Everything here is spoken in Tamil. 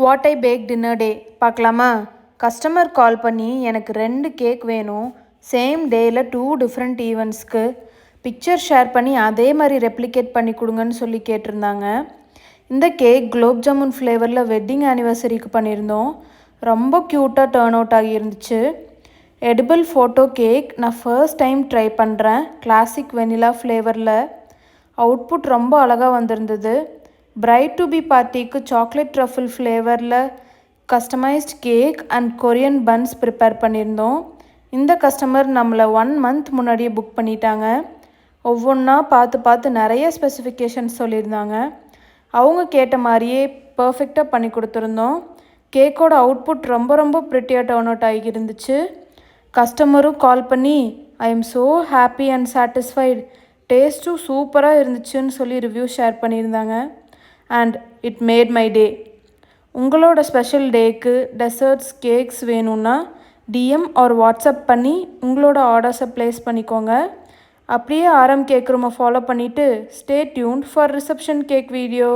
வாட் ஐ பேக் டின்னர் டே பார்க்கலாமா? கஸ்டமர் கால் பண்ணி எனக்கு 2 கேக் வேணும், சேம் டேயில் 2 டிஃப்ரெண்ட் ஈவெண்ட்ஸ்க்கு பிக்சர் ஷேர் பண்ணி அதே மாதிரி ரெப்ளிகேட் பண்ணி கொடுங்கன்னு சொல்லி கேட்டிருந்தாங்க. இந்த கேக் குலோப் ஜாமுன் ஃப்ளேவரில் வெட்டிங் ஆனிவர்சரிக்கு பண்ணியிருந்தோம். ரொம்ப க்யூட்டாக டேர்ன் அவுட் ஆகியிருந்துச்சு. எடிபிள் ஃபோட்டோ கேக் நான் ஃபர்ஸ்ட் டைம் ட்ரை பண்ணுறேன். கிளாசிக் வெனிலா ஃப்ளேவரில் அவுட்புட் ரொம்ப அழகாக வந்திருந்தது. பிரைட் டு பி பார்ட்டிக்கு சாக்லேட் ட்ரஃபிள் ஃப்ளேவரில் customised cake and Korean buns prepare பண்ணியிருந்தோம். இந்த கஸ்டமர் நம்மளை 1 month முன்னாடியே புக் பண்ணிட்டாங்க. ஒவ்வொன்றா பார்த்து நிறைய ஸ்பெசிஃபிகேஷன்ஸ் சொல்லியிருந்தாங்க. அவங்க கேட்ட மாதிரியே பர்ஃபெக்டாக பண்ணி கொடுத்துருந்தோம். கேக்கோட அவுட்புட் ரொம்ப ப்ரிட்டியாக டர்ன் அவுட் ஆகி இருந்துச்சு. கஸ்டமரும் கால் பண்ணி I am so happy and satisfied, டேஸ்ட்டும் சூப்பராக இருந்துச்சுன்னு சொல்லி ரிவ்யூ ஷேர் பண்ணியிருந்தாங்க. And it made my day. உங்களோட ஸ்பெஷல் டேக்கு டெசர்ட்ஸ் கேக்ஸ் வேணும்னா டிஎம் ஆர் வாட்ஸ்அப் பண்ணி உங்களோட ஆர்டர்ஸை ப்ளேஸ் பண்ணிக்கோங்க. அப்படியே ஆரம் கேக் ரூமை ஃபாலோ பண்ணிவிட்டு stay tuned for reception cake video.